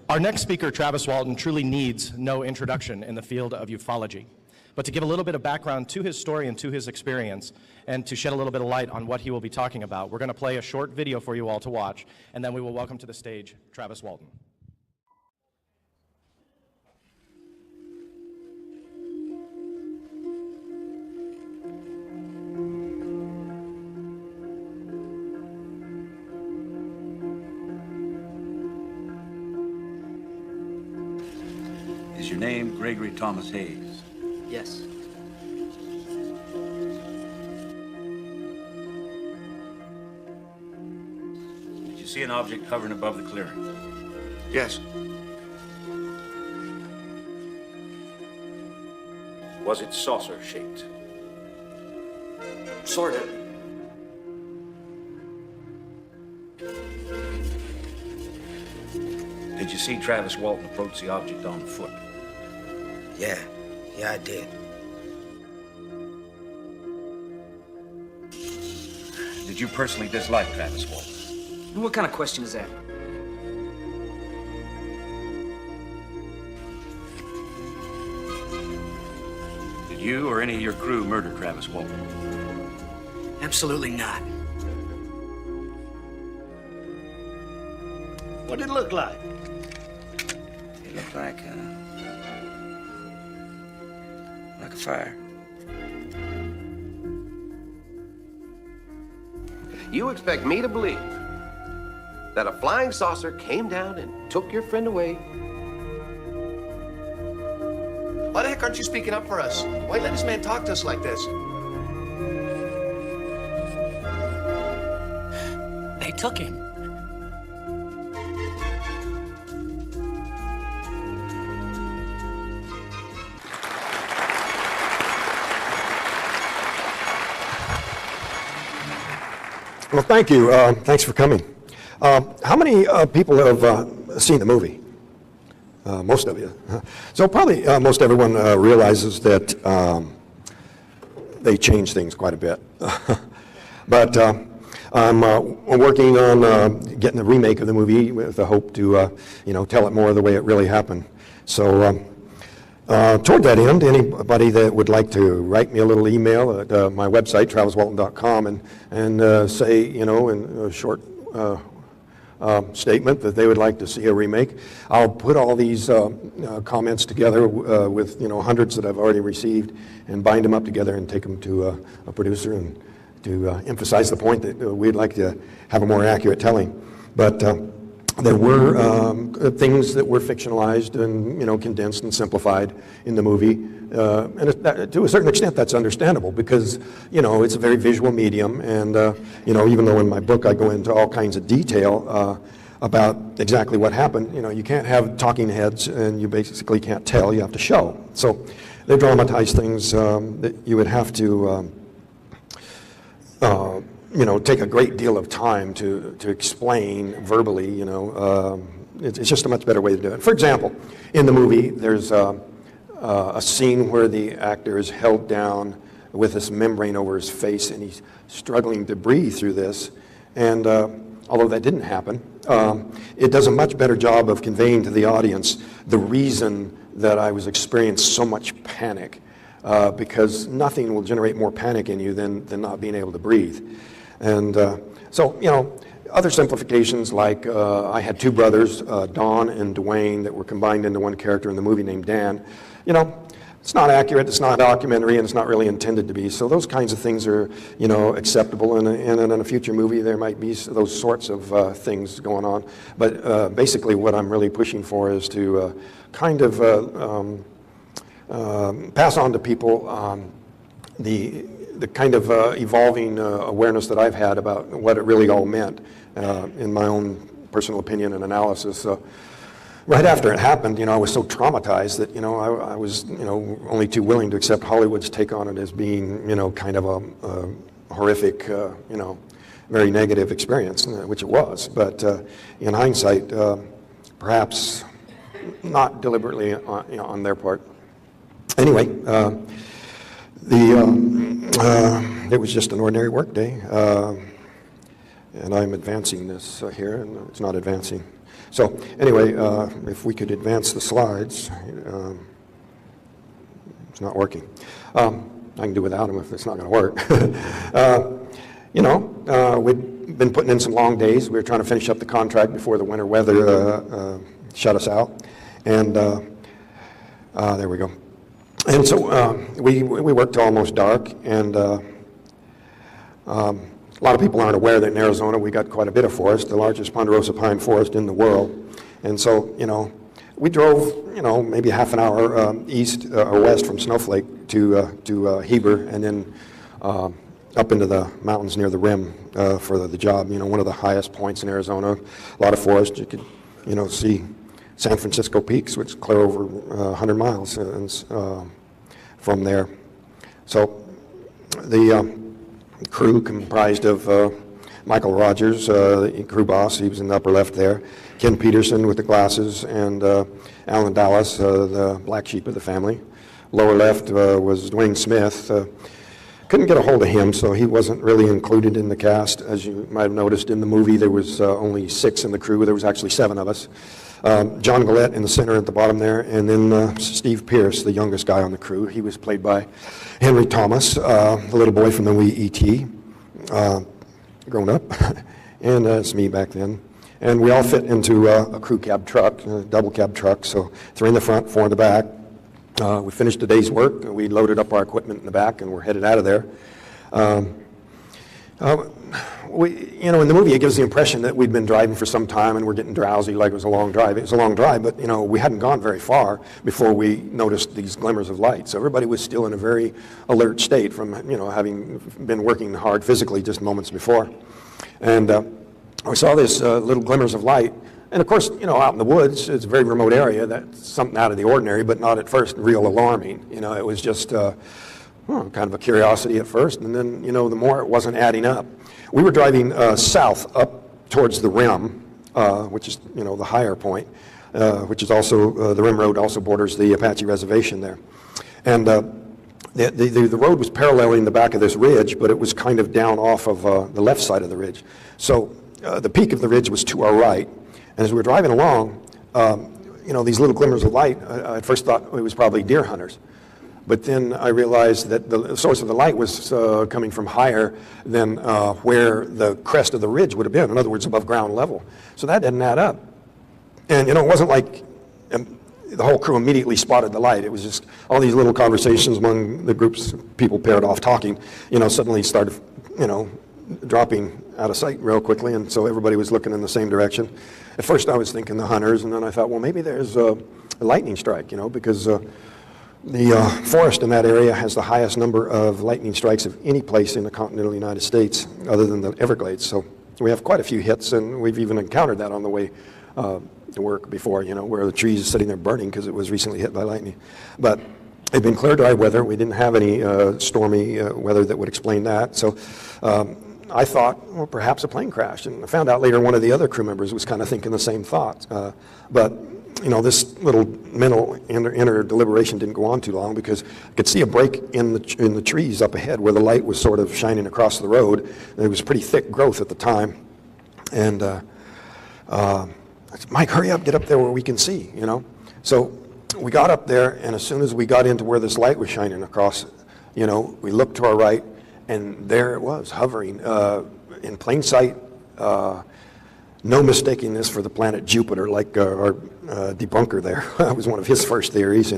Our next speaker, Travis Walton, truly needs no introduction in the field of ufology. But to give a little bit of background to his story and to his experience, and to shed a little bit of light on what he will be talking about, we're going to play a short video for you all to watch, and then we will welcome to the stage Travis Walton. Is your name Gregory Thomas Hayes? Yes. Did you see an object hovering above the clearing? Yes. Was it saucer-shaped? Sort of. Did you see Travis Walton approach the object on foot? Yeah, I did. Did you personally dislike Travis Walton? What kind of question is that? Did you or any of your crew murder Travis Walton? Absolutely not. What did it look like? It looked like a fire. You expect me to believe that a flying saucer came down and took your friend away? Why the heck aren't you speaking up for us? Why let this man talk to us like this? They took him. Well, thank you. Thanks for coming. How many people have seen the movie? Most of you. So probably most everyone realizes that they changed things quite a bit. But I'm working on getting a remake of the movie with the hope to, tell it more the way it really happened. So toward that end, anybody that would like to write me a little email at my website, traviswalton.com, and say, in a short statement that they would like to see a remake, I'll put all these comments together with, hundreds that I've already received and bind them up together and take them to a producer and to emphasize the point that we'd like to have a more accurate telling. But there were things that were fictionalized and condensed and simplified in the movie, and to a certain extent that's understandable because it's a very visual medium, and even though in my book I go into all kinds of detail about exactly what happened, you can't have talking heads and you basically can't tell, you have to show. So they dramatize things that you would have to take a great deal of time to explain verbally, it's just a much better way to do it. For example, in the movie, there's a scene where the actor is held down with this membrane over his face and he's struggling to breathe through this. And although that didn't happen, it does a much better job of conveying to the audience the reason that I was experiencing so much panic, because nothing will generate more panic in you than not being able to breathe. And so, other simplifications like I had two brothers, Don and Dwayne, that were combined into one character in the movie named Dan. It's not accurate, it's not documentary, and it's not really intended to be. So those kinds of things are, acceptable. And in a future movie, there might be those sorts of things going on. But basically what I'm really pushing for is to kind of pass on to people the kind of evolving awareness that I've had about what it really all meant in my own personal opinion and analysis. Right after it happened, I was so traumatized that, I was, only too willing to accept Hollywood's take on it as being, kind of a horrific, very negative experience, which it was. But in hindsight, perhaps not deliberately on their part. Anyway, it was just an ordinary work day, and I'm advancing this here, and it's not advancing. So anyway, if we could advance the slides. It's not working. I can do without them if it's not going to work. We've been putting in some long days. We were trying to finish up the contract before the winter weather shut us out. And there we go. And so we worked till almost dark. And a lot of people aren't aware that in Arizona we got quite a bit of forest, the largest ponderosa pine forest in the world. And so, we drove, maybe half an hour east or west from Snowflake to Heber, and then up into the mountains near the rim for the job. One of the highest points in Arizona, a lot of forest. You could, see San Francisco peaks, which clear over 100 miles from there. So the crew comprised of Michael Rogers, the crew boss, he was in the upper left there, Ken Peterson with the glasses, and Alan Dallas, the black sheep of the family. Lower left was Dwayne Smith. Couldn't get a hold of him, so he wasn't really included in the cast. As you might have noticed in the movie, there was only 6 in the crew. There was actually 7 of us. John Gillette in the center at the bottom there, and then Steve Pierce, the youngest guy on the crew. He was played by Henry Thomas, the little boy from the wee E.T., grown up, and it's me back then. And we all fit into a crew cab truck, a double cab truck, so 3 in the front, 4 in the back. We finished the day's work. We loaded up our equipment in the back, and we're headed out of there. In the movie, it gives the impression that we'd been driving for some time and we're getting drowsy, like it was a long drive. It was a long drive, but we hadn't gone very far before we noticed these glimmers of light. So everybody was still in a very alert state from having been working hard physically just moments before. And we saw this little glimmers of light. And of course, out in the woods, it's a very remote area. That's something out of the ordinary, but not at first real alarming. It was just kind of a curiosity at first, and then, the more it wasn't adding up. We were driving south up towards the rim, which is, the higher point, which is also, the rim road also borders the Apache reservation there. And the road was paralleling the back of this ridge, but it was kind of down off of the left side of the ridge. So the peak of the ridge was to our right. And as we were driving along, these little glimmers of light, I at first thought it was probably deer hunters. But then I realized that the source of the light was coming from higher than where the crest of the ridge would have been, in other words, above ground level. So that didn't add up. And, it wasn't like the whole crew immediately spotted the light. It was just all these little conversations among the groups of people paired off talking, suddenly started, dropping out of sight real quickly, and so everybody was looking in the same direction. At first I was thinking the hunters, and then I thought, well, maybe there's a lightning strike, because the forest in that area has the highest number of lightning strikes of any place in the continental United States other than the Everglades. So we have quite a few hits, and we've even encountered that on the way to work before, where the trees are sitting there burning because it was recently hit by lightning. But it'd been clear, dry weather. We didn't have any stormy weather that would explain that. So I thought, well, perhaps a plane crashed. And I found out later one of the other crew members was kind of thinking the same thoughts. But this little mental inner deliberation didn't go on too long because I could see a break in the trees up ahead where the light was sort of shining across the road. There was pretty thick growth at the time. And I said, Mike, hurry up, get up there where we can see, So we got up there, and as soon as we got into where this light was shining across, we looked to our right, and there it was, hovering in plain sight. No mistaking this for the planet Jupiter, like our debunker there. That was one of his first theories,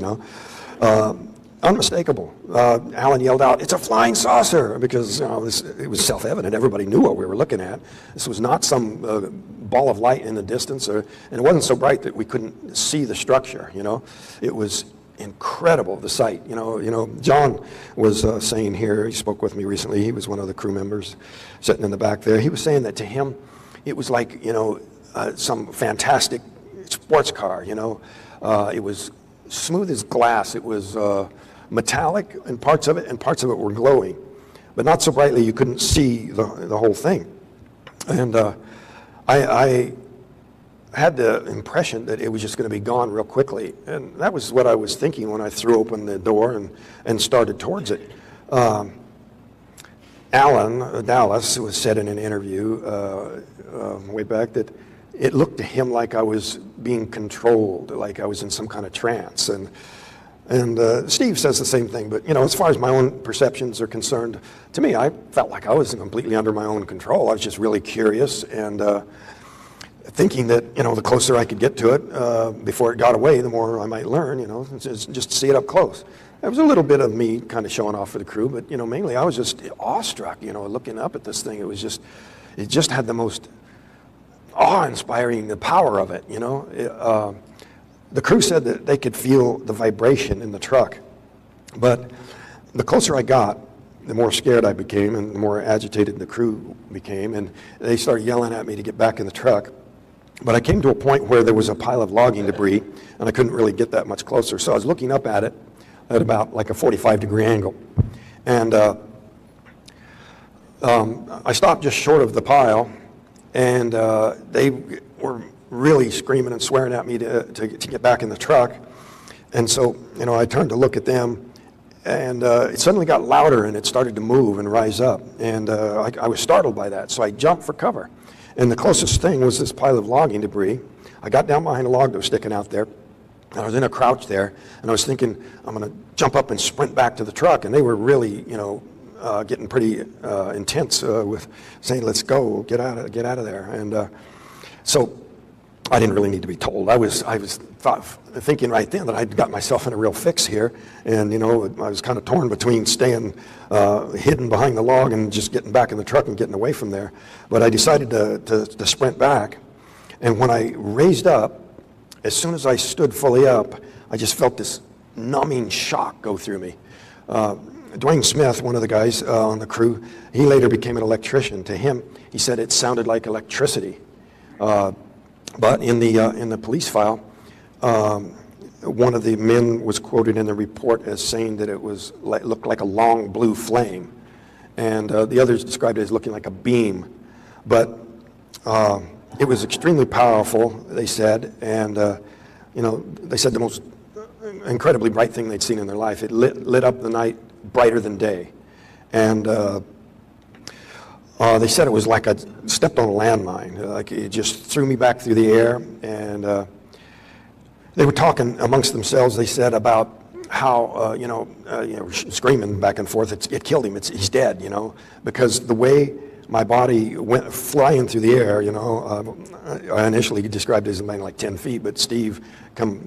Unmistakable. Alan yelled out, "It's a flying saucer!" Because it was self-evident. Everybody knew what we were looking at. This was not some ball of light in the distance, and it wasn't so bright that we couldn't see the structure. It was incredible, the sight. John was saying here. He spoke with me recently. He was one of the crew members sitting in the back there. He was saying that to him, it was like some fantastic sports car. It was smooth as glass. It was metallic in parts of it, and parts of it were glowing, but not so brightly you couldn't see the whole thing. And I had the impression that it was just going to be gone real quickly, and that was what I was thinking when I threw open the door and started towards it. Alan Dallas was said in an interview way back that it looked to him like I was being controlled, like I was in some kind of trance. And Steve says the same thing, but as far as my own perceptions are concerned, to me, I felt like I was completely under my own control. I was just really curious and thinking that, the closer I could get to it before it got away, the more I might learn, just see it up close. There was a little bit of me kind of showing off for the crew, but, mainly I was just awestruck, looking up at this thing. It just had the most awe-inspiring, the power of it, The crew said that they could feel the vibration in the truck, but the closer I got, the more scared I became and the more agitated the crew became, and they started yelling at me to get back in the truck. But I came to a point where there was a pile of logging debris, and I couldn't really get that much closer, so I was looking up at it at about like a 45-degree angle. And I stopped just short of the pile, and they were really screaming and swearing at me to get back in the truck. And so, I turned to look at them, and it suddenly got louder, and it started to move and rise up. And I was startled by that, so I jumped for cover. And the closest thing was this pile of logging debris. I got down behind a log that was sticking out there, and I was in a crouch there, and I was thinking, I'm going to jump up and sprint back to the truck. And they were really, getting pretty intense with saying, let's go, get out of there. And so I didn't really need to be told. I was thinking right then that I'd got myself in a real fix here, and I was kind of torn between staying hidden behind the log and just getting back in the truck and getting away from there. But I decided to sprint back, and when I raised up, as soon as I stood fully up, I just felt this numbing shock go through me. Dwayne Smith, one of the guys on the crew, he later became an electrician. To him, he said it sounded like electricity. But in the police file, one of the men was quoted in the report as saying that it looked like a long blue flame, and the others described it as looking like a beam. But it was extremely powerful, they said, and they said the most incredibly bright thing they'd seen in their life. It lit up the night brighter than day, and they said it was like I stepped on a landmine. Like it just threw me back through the air. And they were talking amongst themselves. They said about how screaming back and forth. It killed him. He's dead. Because the way my body went flying through the air. I initially described it as being like 10 feet, but Steve come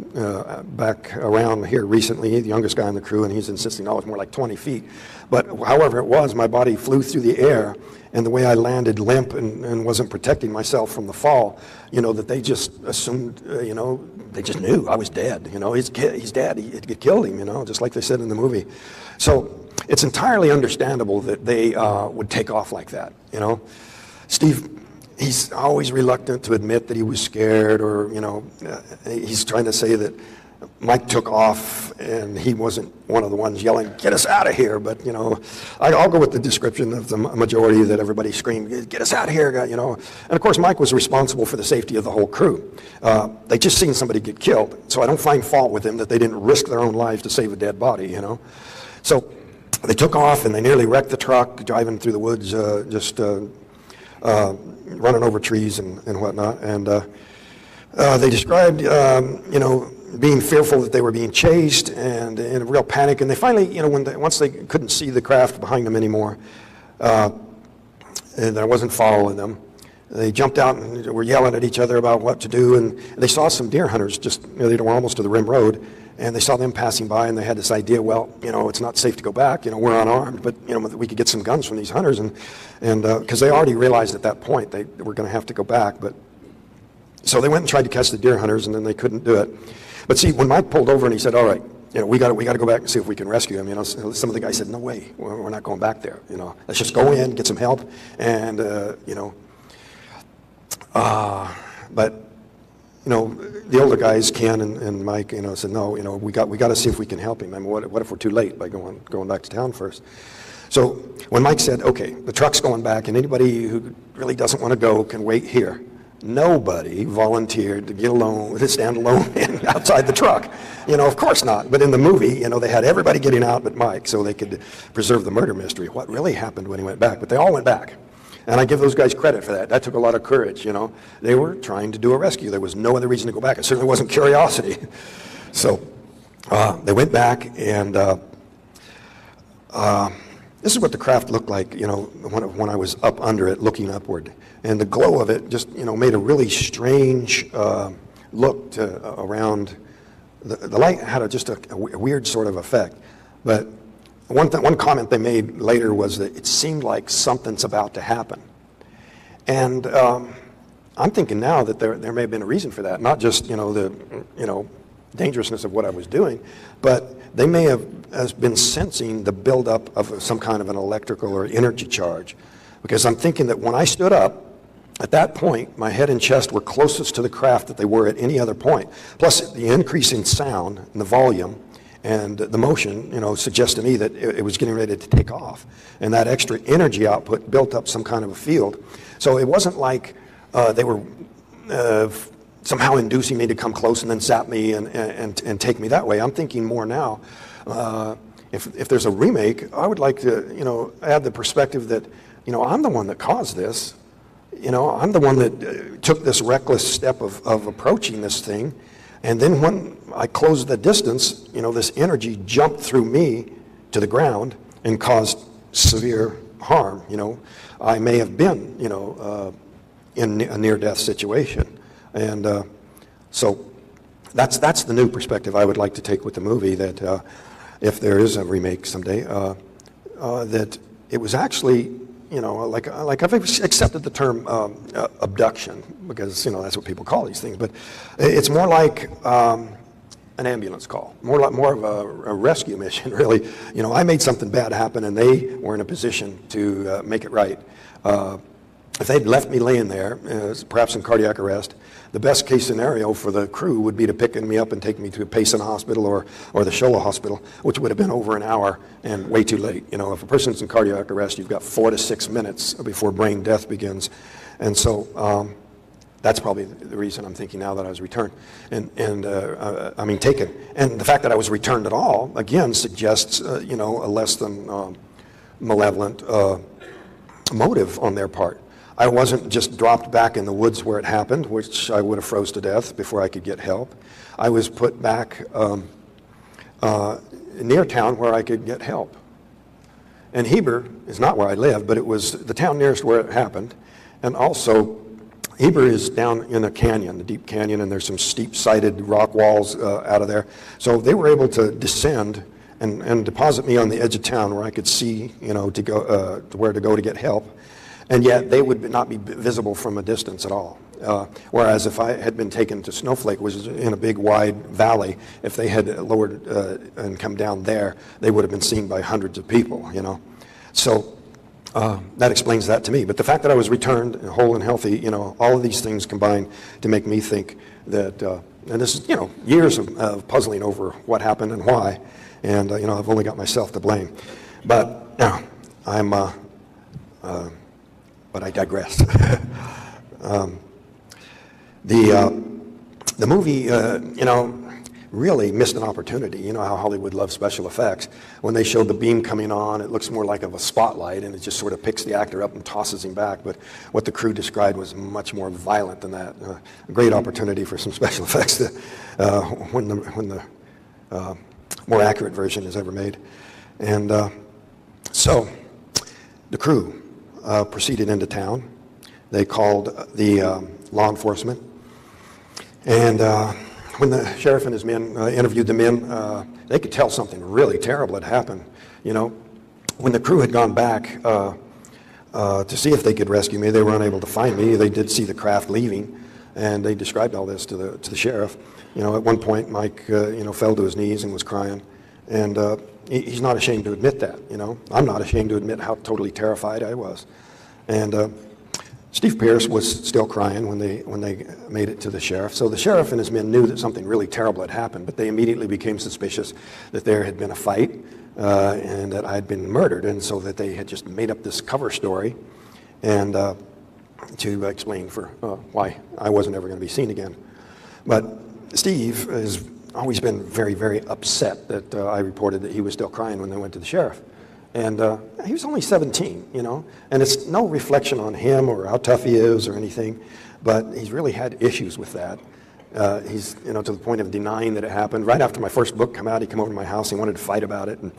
back around here recently, the youngest guy on the crew, and he's insisting, no, it's more like 20 feet. But however it was, my body flew through the air, and the way I landed limp and wasn't protecting myself from the fall, that they just assumed, they just knew I was dead. He's dead. It killed him, just like they said in the movie. So it's entirely understandable that they would take off like that. Steve, he's always reluctant to admit that he was scared, or he's trying to say that Mike took off and he wasn't one of the ones yelling, "Get us out of here!" But I'll go with the description of the majority that everybody screamed, "Get us out of here!" And of course Mike was responsible for the safety of the whole crew. They just seen somebody get killed, so I don't find fault with them that they didn't risk their own lives to save a dead body. So they took off and they nearly wrecked the truck, driving through the woods, just running over trees and whatnot. And they described, being fearful that they were being chased and in a real panic. And they finally, once they couldn't see the craft behind them anymore, and I wasn't following them, they jumped out and were yelling at each other about what to do. And they saw some deer hunters they were almost to the rim road. And they saw them passing by, and they had this idea, well, it's not safe to go back. We're unarmed, but, we could get some guns from these hunters. And because they already realized at that point they were going to have to go back. But so they went and tried to catch the deer hunters, and then they couldn't do it. But see, when Mike pulled over and he said, all right, we got to go back and see if we can rescue him. Some of the guys said, no way, we're not going back there. Let's just go in, get some help. And, but the older guys, Ken and Mike, said, no, we got to see if we can help him. I mean, what if we're too late by going back to town first? So when Mike said, okay, the truck's going back, and anybody who really doesn't want to go can wait here, nobody volunteered to stand alone outside the truck. Of course not. But in the movie, they had everybody getting out but Mike, so they could preserve the murder mystery. What really happened when he went back? But they all went back. And I give those guys credit for that. That took a lot of courage, you know. They were trying to do a rescue. There was no other reason to go back. It certainly wasn't curiosity. So they went back, and this is what the craft looked like, you know, when I was up under it, looking upward. And the glow of it just, you know, made a really strange look to, around. The light had just a weird sort of effect. But one comment they made later was that it seemed like something's about to happen. And I'm thinking now that there may have been a reason for that, not just, you know, the dangerousness of what I was doing, but they may have been sensing the buildup of some kind of an electrical or energy charge. Because I'm thinking that when I stood up, at that point, my head and chest were closest to the craft that they were at any other point. Plus, the increase in sound and the volume and the motion, you know, suggests to me that it was getting ready to take off. And that extra energy output built up some kind of a field. So it wasn't like they were somehow inducing me to come close and then zap me and take me that way. I'm thinking more now, if there's a remake, I would like to, you know, add the perspective that, you know, I'm the one that caused this. You know, I'm the one that took this reckless step of approaching this thing. And then when I closed the distance, you know, this energy jumped through me to the ground and caused severe harm. You know, I may have been, you know, in a near-death situation. And so that's the new perspective I would like to take with the movie, that if there is a remake someday, that it was actually, you know, like I've accepted the term abduction, because, you know, that's what people call these things, but it's more like an ambulance call, more of a rescue mission, really. You know, I made something bad happen, and they were in a position to make it right. If they'd left me laying there, perhaps in cardiac arrest, the best case scenario for the crew would be to pick me up and take me to Payson Hospital or the Shola Hospital, which would have been over an hour and way too late. You know, if a person's in cardiac arrest, you've got 4 to 6 minutes before brain death begins. And so that's probably the reason I'm thinking now that I was returned. I mean, taken. And the fact that I was returned at all, again, suggests, you know, a less than malevolent motive on their part. I wasn't just dropped back in the woods where it happened, which I would have froze to death before I could get help. I was put back near town where I could get help. And Heber is not where I live, but it was the town nearest where it happened. And also, Heber is down in a canyon, the deep canyon, and there's some steep-sided rock walls out of there. So they were able to descend and deposit me on the edge of town where I could see, you know, to go to where to go to get help. And yet they would not be visible from a distance at all. Whereas if I had been taken to Snowflake, which is in a big wide valley, if they had lowered and come down there, they would have been seen by hundreds of people, you know. So that explains that to me. But the fact that I was returned whole and healthy, you know, all of these things combine to make me think that, and this is, you know, years of puzzling over what happened and why. And, you know, I've only got myself to blame. But now, but I digress. The movie, you know, really missed an opportunity. You know how Hollywood loves special effects. When they showed the beam coming on, it looks more like of a spotlight, and it just sort of picks the actor up and tosses him back. But what the crew described was much more violent than that. A great opportunity for some special effects when the more accurate version is ever made. And so the crew proceeded into town. They called the law enforcement. And when the sheriff and his men interviewed the men, they could tell something really terrible had happened. You know, when the crew had gone back to see if they could rescue me, they were unable to find me. They did see the craft leaving, and they described all this to the sheriff. You know, at one point, Mike, you know, fell to his knees and was crying. And he's not ashamed to admit that, you know. I'm not ashamed to admit how totally terrified I was. And Steve Pierce was still crying when they made it to the sheriff. So the sheriff and his men knew that something really terrible had happened, but they immediately became suspicious that there had been a fight and that I had been murdered, and so that they had just made up this cover story and to explain for why I wasn't ever going to be seen again. But Steve has always been very, very upset that I reported that he was still crying when they went to the sheriff. And he was only 17, you know, and it's no reflection on him or how tough he is or anything, but he's really had issues with that. He's, you know, to the point of denying that it happened. Right after my first book came out, he came over to my house, he wanted to fight about it. And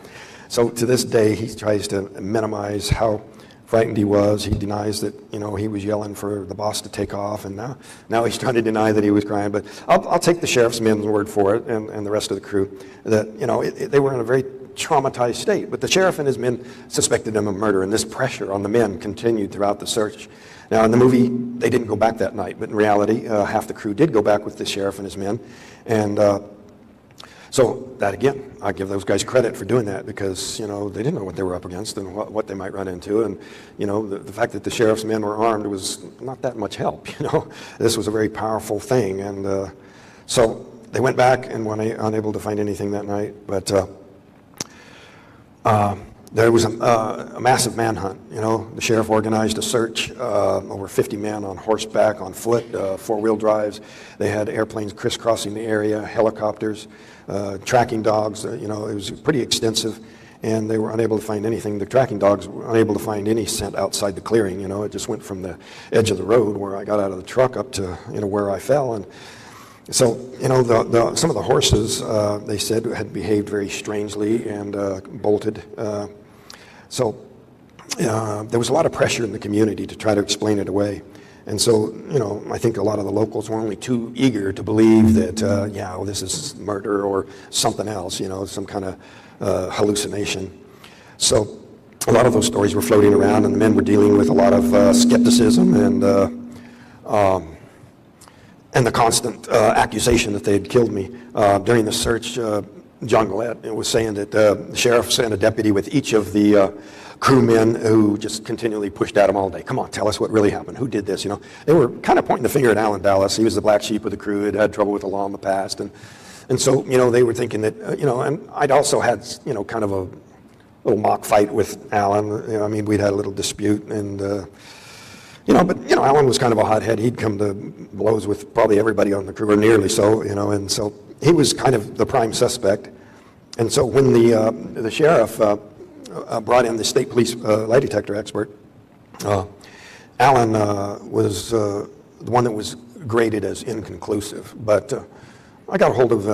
so to this day, he tries to minimize how frightened he was. He denies that, you know, he was yelling for the boss to take off, and now he's trying to deny that he was crying. But I'll take the sheriff's men's word for it, and the rest of the crew, that, you know, they were in a very traumatized state. But the sheriff and his men suspected him of murder, and this pressure on the men continued throughout the search. Now, in the movie, they didn't go back that night, but in reality, half the crew did go back with the sheriff and his men. And so that, again, I give those guys credit for doing that, because, you know, they didn't know what they were up against and what they might run into. And, you know, the fact that the sheriff's men were armed was not that much help, you know. This was a very powerful thing. And so they went back and were unable to find anything that night. But there was a massive manhunt. You know, the sheriff organized a search, over 50 men on horseback, on foot, four-wheel drives. They had airplanes crisscrossing the area, helicopters, tracking dogs. You know, it was pretty extensive, and they were unable to find anything. The tracking dogs were unable to find any scent outside the clearing. You know, it just went from the edge of the road where I got out of the truck up to, you know, where I fell. And so, you know, some of the horses, they said, had behaved very strangely and bolted. So there was a lot of pressure in the community to try to explain it away. And so, you know, I think a lot of the locals were only too eager to believe that, yeah, well, this is murder or something else, you know, some kind of hallucination. So a lot of those stories were floating around, and the men were dealing with a lot of skepticism and the constant accusation that they had killed me. During the search, John Gillette was saying that the sheriff sent a deputy with each of the crewmen who just continually pushed at him all day. Come on, tell us what really happened. Who did this? You know, they were kind of pointing the finger at Alan Dallas. He was the black sheep of the crew. Had trouble with the law in the past, and so, you know, they were thinking that, you know, and I'd also had, you know, kind of a little mock fight with Alan. You know, I mean, we'd had a little dispute, and you know, but, you know, Alan was kind of a hothead. He'd come to blows with probably everybody on the crew, or nearly so, you know, and so he was kind of the prime suspect. And so when the sheriff brought in the state police lie detector expert, Alan was the one that was graded as inconclusive. But I got a hold of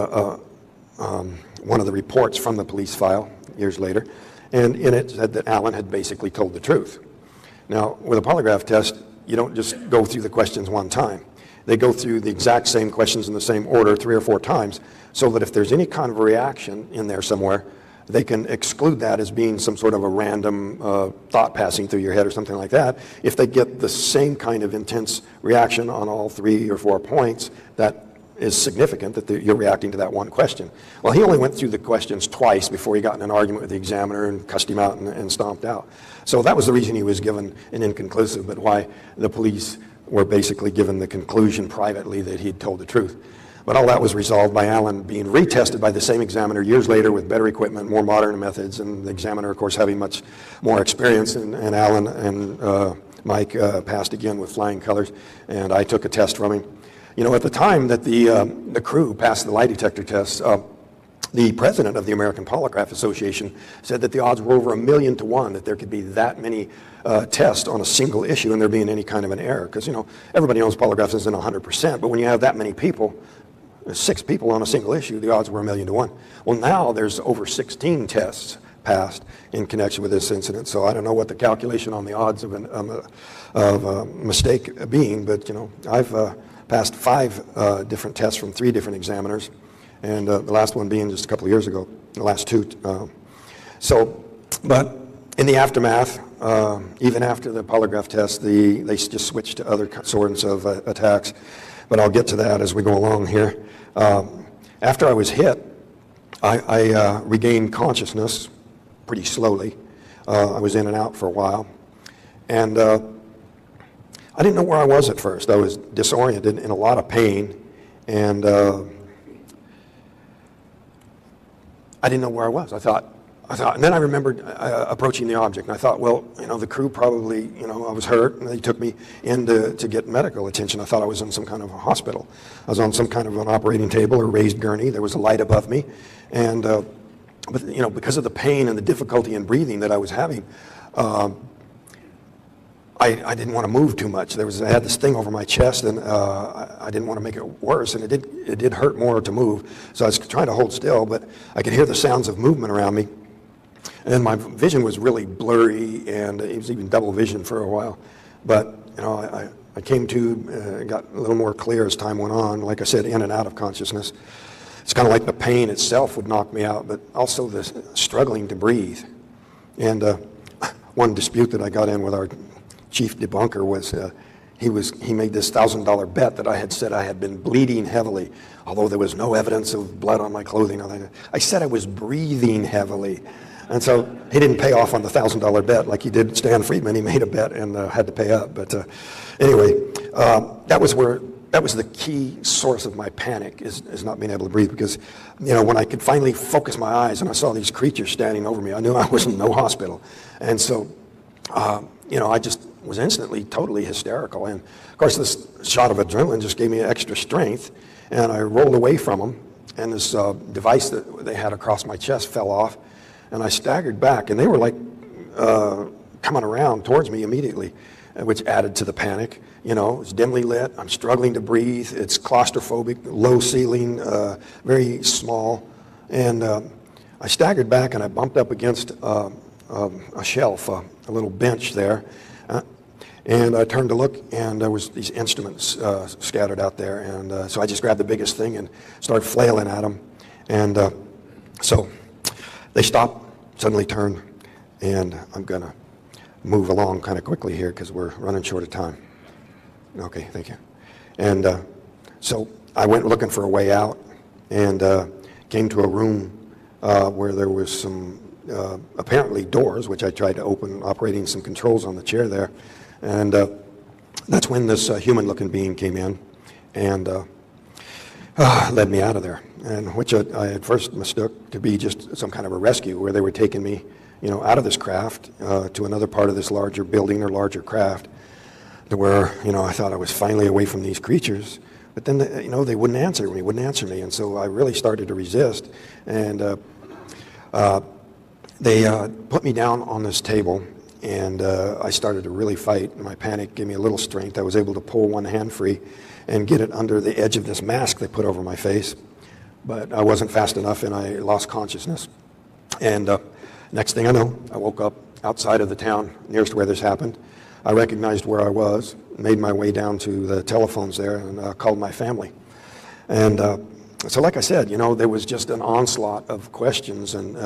one of the reports from the police file years later, and in it said that Alan had basically told the truth. Now, with a polygraph test, you don't just go through the questions one time. They go through the exact same questions in the same order 3 or 4 times, so that if there's any kind of a reaction in there somewhere, they can exclude that as being some sort of a random thought passing through your head or something like that. If they get the same kind of intense reaction on all 3 or 4 points, that is significant that you're reacting to that one question. Well, he only went through the questions twice before he got in an argument with the examiner and cussed him out and stomped out. So that was the reason he was given an inconclusive, but why the police were basically given the conclusion privately that he'd told the truth. But all that was resolved by Alan being retested by the same examiner years later with better equipment, more modern methods, and the examiner, of course, having much more experience. And Alan and Mike passed again with flying colors, and I took a test from him. You know, at the time that the crew passed the lie detector test, the president of the American Polygraph Association said that the odds were over 1,000,000 to 1 that there could be that many tests on a single issue and there being any kind of an error. Because, you know, everybody knows polygraphs isn't 100%, but when you have that many people, 6 people on a single issue, the odds were 1,000,000 to 1. Well, now there's over 16 tests passed in connection with this incident. So I don't know what the calculation on the odds of a mistake being, but, you know, I've passed 5 different tests from 3 different examiners, and the last one being just a couple of years ago, the last 2. But in the aftermath, even after the polygraph test, they just switched to other sorts of attacks. But I'll get to that as we go along here. After I was hit, I regained consciousness pretty slowly. I was in and out for a while. And I didn't know where I was at first. I was disoriented, in a lot of pain, and I didn't know where I was. I thought, and then I remembered approaching the object, and I thought, well, you know, the crew probably, you know, I was hurt, and they took me in to get medical attention. I thought I was in some kind of a hospital. I was on some kind of an operating table or raised gurney. There was a light above me, and but because of the pain and the difficulty in breathing that I was having, I didn't want to move too much. I had this thing over my chest, and I didn't want to make it worse, and it did hurt more to move. So I was trying to hold still, but I could hear the sounds of movement around me. And my vision was really blurry, and it was even double vision for a while. But I came to, got a little more clear as time went on. Like I said, in and out of consciousness. It's kind of like the pain itself would knock me out, but also the struggling to breathe. And one dispute that I got in with our chief debunker was he made this $1,000 bet that I had said I had been bleeding heavily, although there was no evidence of blood on my clothing. I said I was breathing heavily. And so he didn't pay off on the $1,000 bet like he did Stan Friedman. He made a bet and had to pay up. But anyway, that was the key source of my panic, is not being able to breathe. Because when I could finally focus my eyes and I saw these creatures standing over me, I knew I was in no hospital. And so I just was instantly totally hysterical. And of course, this shot of adrenaline just gave me extra strength. And I rolled away from them, and this device that they had across my chest fell off. And I staggered back, and they were like coming around towards me immediately, which added to the panic. It's dimly lit. I'm struggling to breathe. It's claustrophobic, low ceiling, very small. And I staggered back, and I bumped up against a shelf, a little bench there. And I turned to look, and there was these instruments scattered out there. And so I just grabbed the biggest thing and started flailing at them. And so they stopped, suddenly turned, and I'm going to move along kind of quickly here because we're running short of time. Okay, thank you. And so I went looking for a way out and came to a room where there was some apparently doors, which I tried to open, operating some controls on the chair there. And that's when this human-looking being came in and led me out of there, and which I at first mistook to be just some kind of a rescue, where they were taking me, out of this craft to another part of this larger building or larger craft, to where, I thought I was finally away from these creatures. But then, they wouldn't answer me, and so I really started to resist, and they put me down on this table, and I started to really fight. My panic gave me a little strength. I was able to pull one hand free and get it under the edge of this mask they put over my face. But I wasn't fast enough, and I lost consciousness. And next thing I know, I woke up outside of the town nearest where this happened. I recognized where I was, made my way down to the telephones there, and called my family. And so like I said, there was just an onslaught of questions and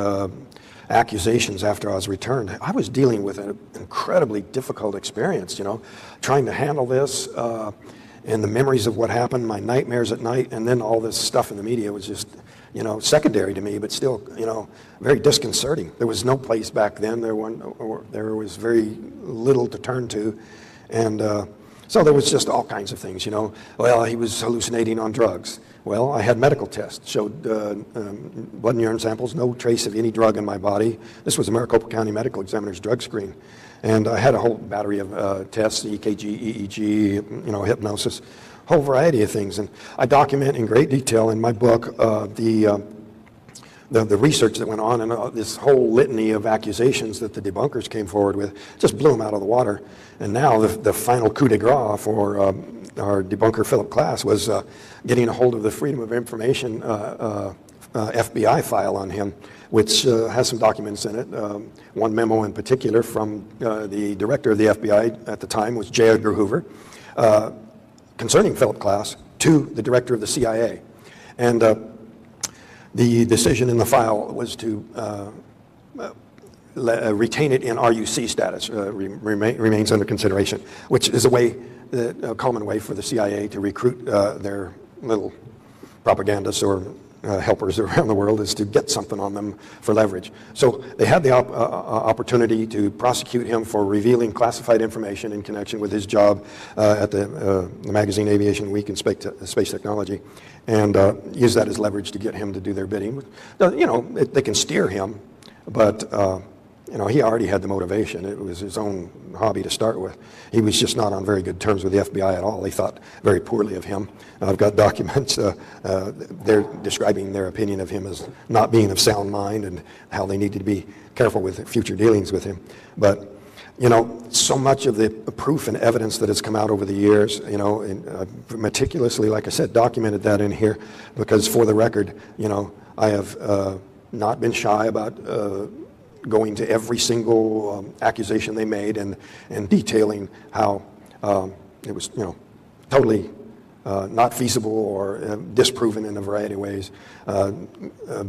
accusations after I was returned. I was dealing with an incredibly difficult experience, trying to handle this, and the memories of what happened, my nightmares at night, and then all this stuff in the media was just, secondary to me, but still, very disconcerting. There was no place back then. There was very little to turn to, and so there was just all kinds of things, Well, he was hallucinating on drugs. Well, I had medical tests, showed blood and urine samples, no trace of any drug in my body. This was a Maricopa County Medical Examiner's drug screen. And I had a whole battery of tests, EKG, EEG, hypnosis, whole variety of things. And I document in great detail in my book the research that went on, and this whole litany of accusations that the debunkers came forward with just blew them out of the water. And now the final coup de grace for our debunker Philip Klass was getting a hold of the Freedom of Information FBI file on him, which has some documents in it. One memo in particular from the director of the FBI at the time was J. Edgar Hoover, concerning Philip Klass to the director of the CIA. And the decision in the file was to retain it in RUC status, remains under consideration, which is a common way for the CIA to recruit their little propagandists or helpers around the world, is to get something on them for leverage. So they had the opportunity to prosecute him for revealing classified information in connection with his job at the magazine Aviation Week in Space Technology, and use that as leverage to get him to do their bidding. They can steer him, but he already had the motivation. It was his own hobby to start with. He was just not on very good terms with the FBI at all. They thought very poorly of him. I've got documents they're describing their opinion of him as not being of sound mind and how they needed to be careful with future dealings with him. But so much of the proof and evidence that has come out over the years, meticulously, like I said, documented that in here, because for the record, I have not been shy about going to every single accusation they made and detailing how it was, totally not feasible or disproven in a variety of ways.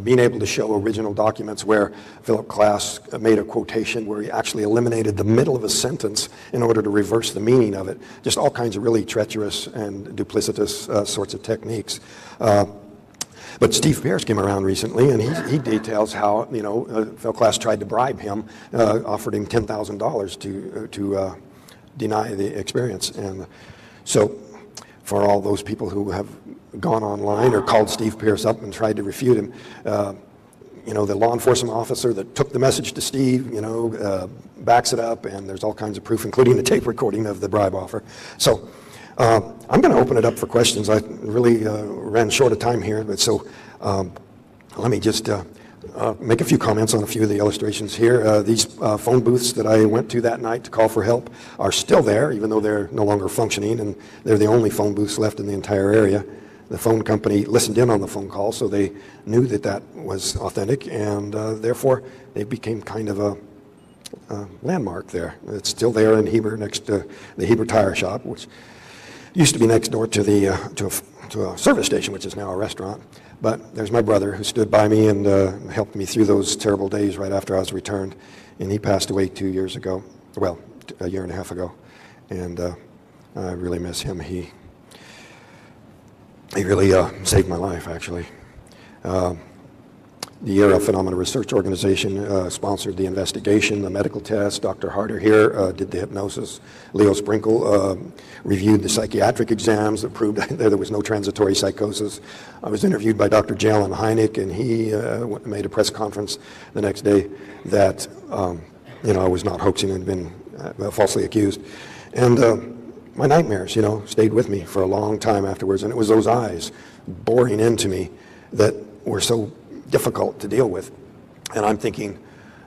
Being able to show original documents where Philip Klass made a quotation where he actually eliminated the middle of a sentence in order to reverse the meaning of it. Just all kinds of really treacherous and duplicitous sorts of techniques. But Steve Pierce came around recently, and he details how Phil Klass tried to bribe him, offered him $10,000 to deny the experience. And so, for all those people who have gone online or called Steve Pierce up and tried to refute him, the law enforcement officer that took the message to Steve, backs it up, and there's all kinds of proof, including the tape recording of the bribe offer. So. I'm going to open it up for questions. I really ran short of time here, but so let me just make a few comments on a few of the illustrations here. These phone booths that I went to that night to call for help are still there, even though they're no longer functioning, and they're the only phone booths left in the entire area. The phone company listened in on the phone call, so they knew that that was authentic, and therefore they became kind of a landmark there. It's still there in Heber, next to the Heber Tire Shop, which used to be next door to the to a service station, which is now a restaurant. But there's my brother who stood by me and helped me through those terrible days right after I was returned. And he passed away 2 years ago, well, a year and a half ago. And I really miss him. He really saved my life, actually. The Era Phenomena Research Organization sponsored the investigation, the medical test. Dr. Harder here did the hypnosis. Leo Sprinkle reviewed the psychiatric exams that proved that there was no transitory psychosis. I was interviewed by Dr. Jalen Hynek, and he made a press conference the next day that I was not hoaxing and had been falsely accused. And my nightmares, stayed with me for a long time afterwards, and it was those eyes boring into me that were so difficult to deal with. And I'm thinking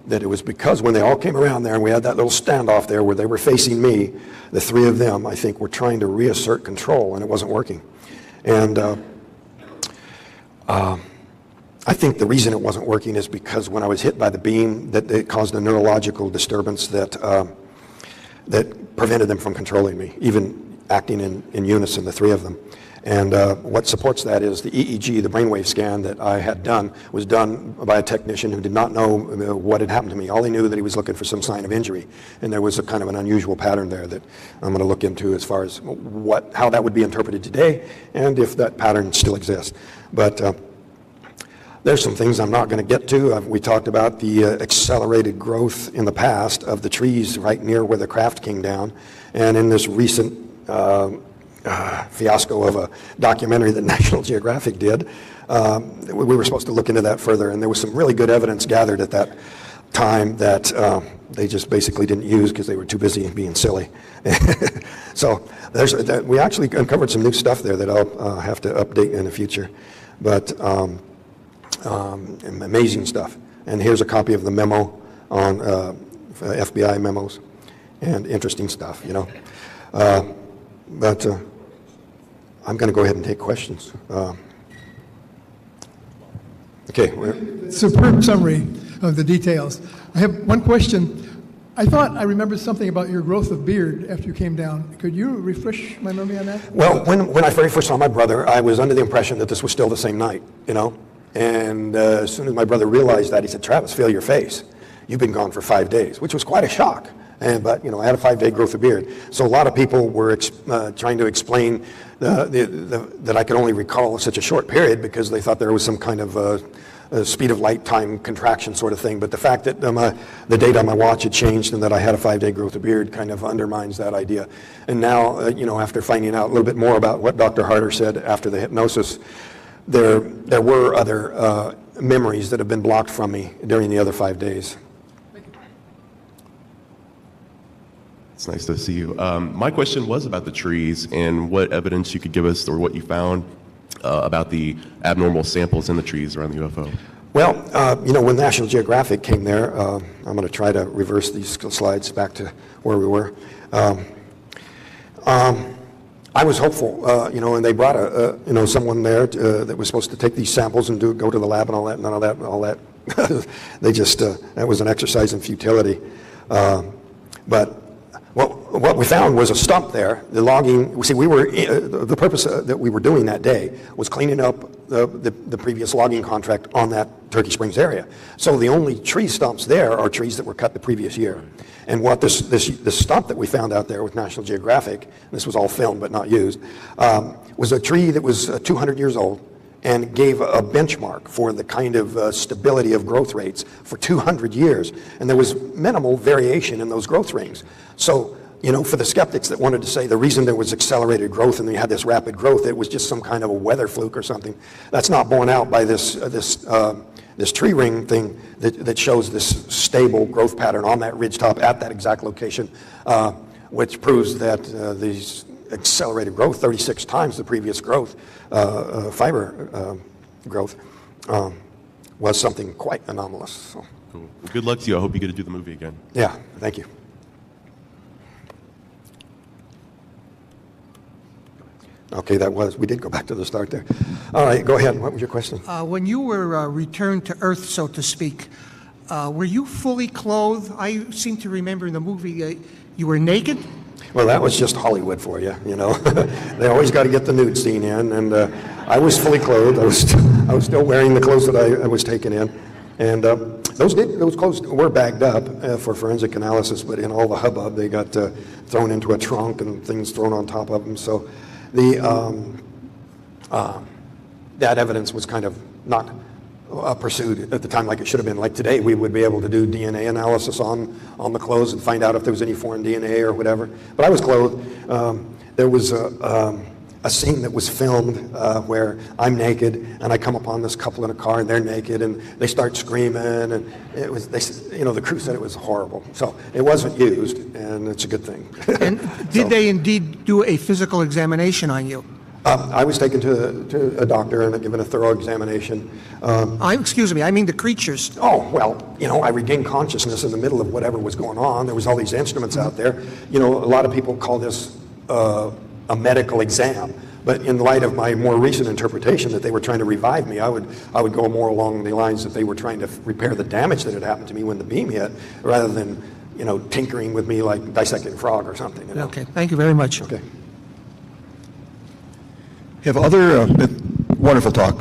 that it was because when they all came around there and we had that little standoff there where they were facing me, the three of them, I think, were trying to reassert control, and it wasn't working. And I think the reason it wasn't working is because when I was hit by the beam, that it caused a neurological disturbance that that prevented them from controlling me, even acting in unison, the three of them. And what supports that is the EEG, the brainwave scan that I had done, was done by a technician who did not know what had happened to me. All he knew that he was looking for some sign of injury. And there was a kind of an unusual pattern there that I'm going to look into as far as how that would be interpreted today and if that pattern still exists. But there's some things I'm not going to get to. We talked about the accelerated growth in the past of the trees right near where the craft came down. And in this recent fiasco of a documentary that National Geographic did, we were supposed to look into that further, and there was some really good evidence gathered at that time that they just basically didn't use because they were too busy being silly. So we actually uncovered some new stuff there that I'll have to update in the future, but amazing stuff. And here's a copy of the memo on FBI memos, and interesting stuff, but I'm going to go ahead and take questions. Okay. Superb summary of the details. I have one question. I thought I remembered something about your growth of beard after you came down. Could you refresh my memory on that? Well, when I very first saw my brother, I was under the impression that this was still the same night, And as soon as my brother realized that, he said, "Travis, feel your face. You've been gone for 5 days," which was quite a shock. But I had a 5-day growth of beard. So a lot of people were trying to explain that I could only recall such a short period because they thought there was some kind of a speed of light time contraction sort of thing. But the fact that the date on my watch had changed and that I had a 5-day growth of beard kind of undermines that idea. And now, after finding out a little bit more about what Dr. Harder said after the hypnosis, there were other memories that have been blocked from me during the other 5 days. It's nice to see you. My question was about the trees and what evidence you could give us or what you found about the abnormal samples in the trees around the UFO. Well, when National Geographic came there, I'm going to try to reverse these slides back to where we were. I was hopeful, and they brought someone there that was supposed to take these samples and go to the lab and all that. None of that, all that. They just that was an exercise in futility. But what we found was a stump there. The logging. See, the purpose that we were doing that day was cleaning up the previous logging contract on that Turkey Springs area. So the only tree stumps there are trees that were cut the previous year. And what this stump that we found out there with National Geographic, this was all filmed but not used, was a tree that was 200 years old and gave a benchmark for the kind of stability of growth rates for 200 years. And there was minimal variation in those growth rates. So, for the skeptics that wanted to say the reason there was accelerated growth and we had this rapid growth, it was just some kind of a weather fluke or something, that's not borne out by this tree ring thing that shows this stable growth pattern on that ridgetop at that exact location, which proves that these accelerated growth, 36 times the previous growth, fiber growth, was something quite anomalous. So. Cool. Well, good luck to you. I hope you get to do the movie again. Yeah, thank you. Okay, we did go back to the start there. All right, go ahead. What was your question? When you were returned to Earth, so to speak, were you fully clothed? I seem to remember in the movie you were naked. Well, that was just Hollywood for you, They always got to get the nude scene in, and I was fully clothed. I was still wearing the clothes that I was taken in, and those clothes were bagged up for forensic analysis, but in all the hubbub, they got thrown into a trunk and things thrown on top of them. So that evidence was kind of not pursued at the time like it should have been. Like today, we would be able to do DNA analysis on the clothes and find out if there was any foreign DNA or whatever. But I was clothed. There was a scene that was filmed where I'm naked and I come upon this couple in a car and they're naked and they start screaming and the crew said it was horrible. So it wasn't used and it's a good thing. And did they indeed do a physical examination on you? I was taken to a doctor and given a thorough examination. Excuse me, I mean the creatures. Oh, well, I regained consciousness in the middle of whatever was going on. There was all these instruments out there. A lot of people call this a medical exam. But in light of my more recent interpretation that they were trying to revive me, I would go more along the lines that they were trying to repair the damage that had happened to me when the beam hit, rather than, tinkering with me like dissecting a frog or something. Okay, thank you very much. Okay. Have other wonderful talk,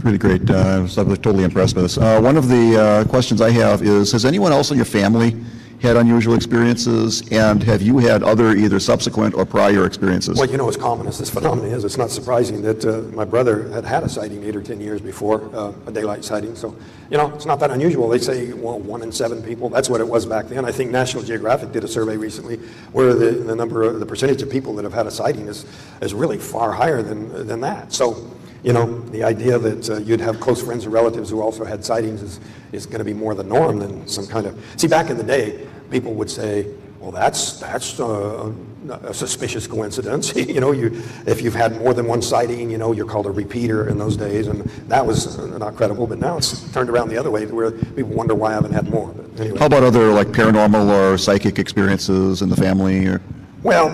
really great. I was totally impressed by this. One of the questions I have is: has anyone else in your family had unusual experiences, and have you had other either subsequent or prior experiences? Well, as common as this phenomenon is, it's not surprising that my brother had a sighting 8 or 10 years before, a daylight sighting. So, it's not that unusual. They say, 1 in 7 people. That's what it was back then. I think National Geographic did a survey recently where the percentage of people that have had a sighting is really far higher than that. So, the idea that you'd have close friends or relatives who also had sightings is going to be more the norm than some kind of... See, back in the day, people would say, well, that's a suspicious coincidence. If you've had more than one sighting, you're called a repeater in those days, and that was not credible. But now it's turned around the other way to where people wonder why I haven't had more. But anyway. How about other paranormal or psychic experiences in the family? Or? Well,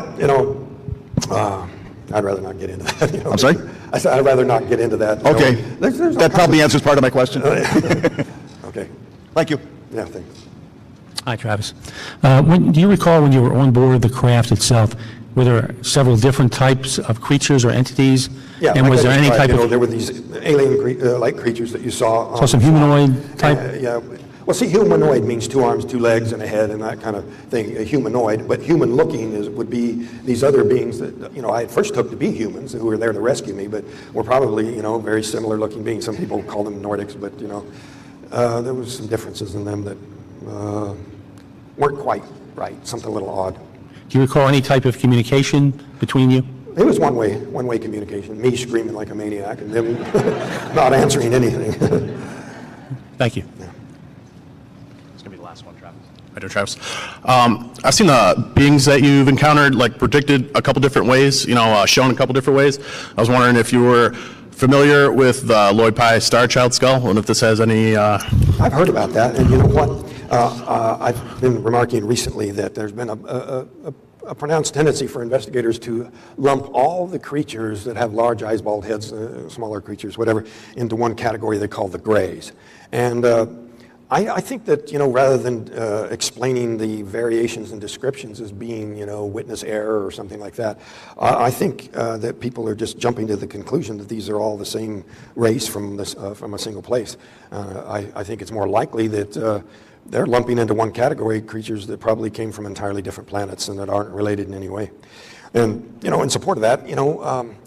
I'd rather not get into that. I'm sorry? I said I'd rather not get into that. Okay. That probably answers part of my question. Okay. Thank you. Yeah, thanks. Hi, Travis. Do you recall when you were on board the craft itself, were there several different types of creatures or entities? Yeah, and was there any type of... There were these alien-like creatures that you saw. So some humanoid type? Yeah. Well, see, humanoid means 2 arms, 2 legs, and a head, and that kind of thing. A humanoid, but human-looking would be these other beings that I at first took to be humans who were there to rescue me, but were probably very similar-looking beings. Some people call them Nordics, but there was some differences in them that weren't quite right. Something a little odd. Do you recall any type of communication between you? It was one-way communication. Me screaming like a maniac, and them not answering anything. Thank you. Yeah. It's going to be the last one, Travis. Hi there, Travis. I've seen the beings that you've encountered, like, predicted a couple different ways, shown a couple different ways. I was wondering if you were familiar with the Lloyd Pye Star Child skull, and if this has any... I've heard about that, and you know what? I've been remarking recently that there's been a pronounced tendency for investigators to lump all the creatures that have large eyes, bald heads, smaller creatures, whatever, into one category they call the grays. And I think that, rather than explaining the variations and descriptions as being, witness error or something like that, I think that people are just jumping to the conclusion that these are all the same race from a single place. I think it's more likely that they're lumping into one category creatures that probably came from entirely different planets and that aren't related in any way. And, in support of that,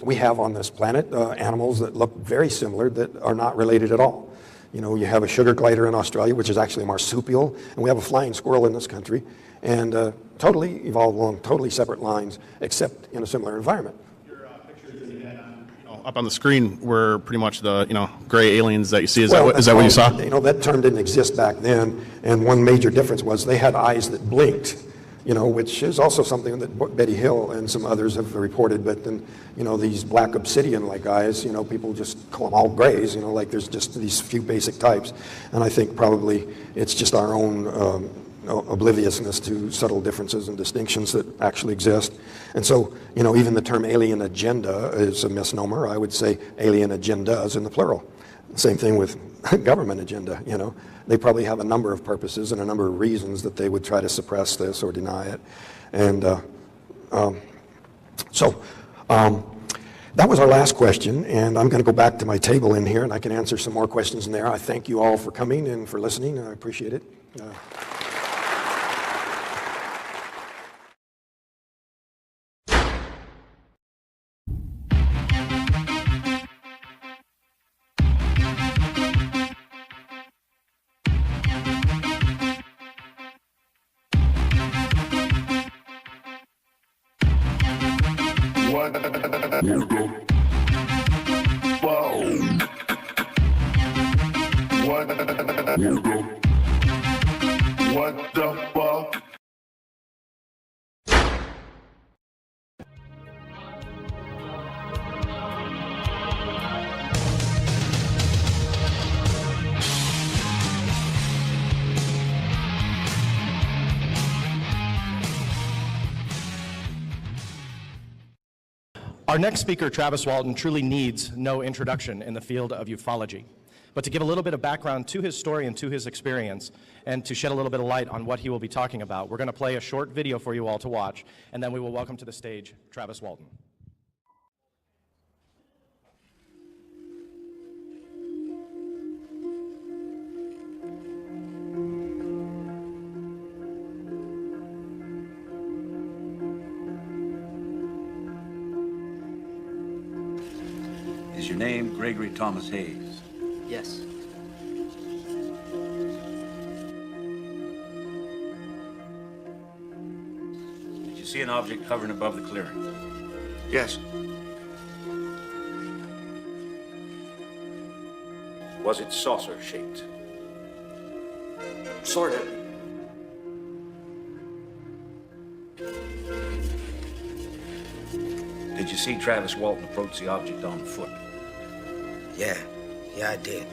we have on this planet animals that look very similar that are not related at all. You have a sugar glider in Australia, which is actually a marsupial, and we have a flying squirrel in this country, and totally evolved along totally separate lines, except in a similar environment. Your pictures that you had up on the screen were pretty much the, gray aliens that you see. Is that what you saw? That term didn't exist back then, and one major difference was they had eyes that blinked, which is also something that Betty Hill and some others have reported. But then, these black obsidian-like eyes, people just call them all grays, like there's just these few basic types. And I think probably it's just our own obliviousness to subtle differences and distinctions that actually exist. And so, even the term alien agenda is a misnomer. I would say alien agendas in the plural. Same thing with government agenda, They probably have a number of purposes and a number of reasons that they would try to suppress this or deny it. And that was our last question, and I'm going to go back to my table in here, and I can answer some more questions in there. I thank you all for coming and for listening. I appreciate it. What the fuck? Our next speaker, Travis Walton, truly needs no introduction in the field of ufology. But to give a little bit of background to his story and to his experience, and to shed a little bit of light on what he will be talking about, we're going to play a short video for you all to watch, and then we will welcome to the stage Travis Walton. Is your name Gregory Thomas Hayes? Yes. Did you see an object hovering above the clearing? Yes. Was it saucer-shaped? Sort of. Did you see Travis Walton approach the object on foot? Yeah, I did.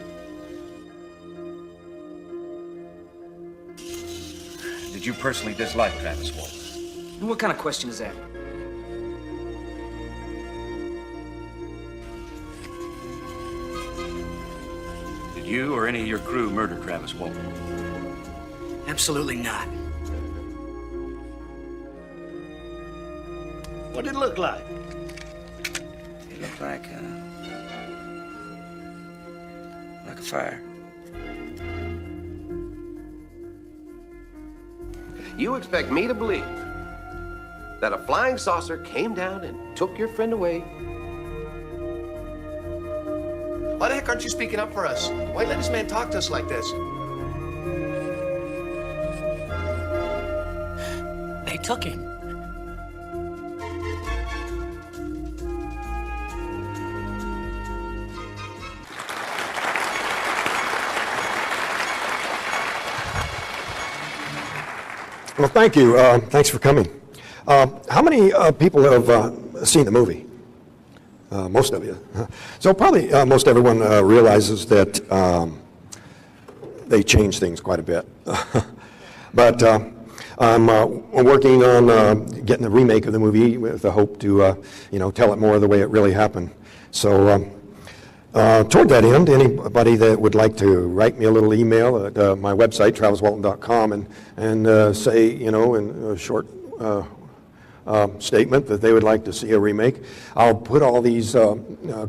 Did you personally dislike Travis Walton? What kind of question is that? Did you or any of your crew murder Travis Walton? Absolutely not. What did it look like? It looked like a fire. You expect me to believe that a flying saucer came down and took your friend away? Why the heck aren't you speaking up for us? Why let this man talk to us like this? They took him. Well, thank you. Thanks for coming. How many people have seen the movie? Most of you. So probably most everyone realizes that they changed things quite a bit. But I'm working on getting a remake of the movie with the hope to, tell it more the way it really happened. So toward that end, anybody that would like to write me a little email at my website, traviswalton.com, and say, in a short statement that they would like to see a remake, I'll put all these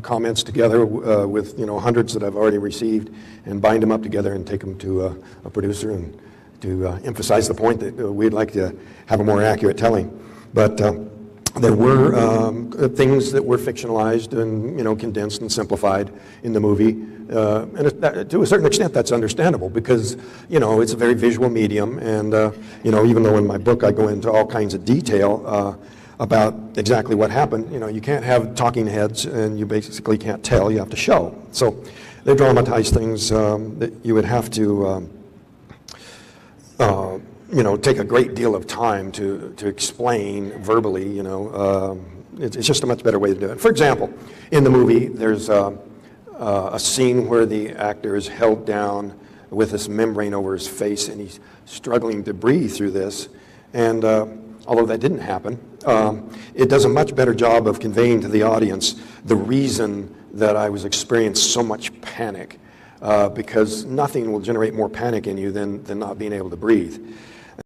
comments together with, hundreds that I've already received and bind them up together and take them to a producer and to emphasize the point that we'd like to have a more accurate telling. But there were things that were fictionalized and condensed and simplified in the movie, and to a certain extent that's understandable because it's a very visual medium, and even though in my book I go into all kinds of detail about exactly what happened, you can't have talking heads and you basically can't tell, you have to show. So they dramatize things that you would have to take a great deal of time to explain verbally, it's just a much better way to do it. For example, in the movie, there's a scene where the actor is held down with this membrane over his face and he's struggling to breathe through this. And although that didn't happen, it does a much better job of conveying to the audience the reason that I was experiencing so much panic. Because nothing will generate more panic in you than not being able to breathe.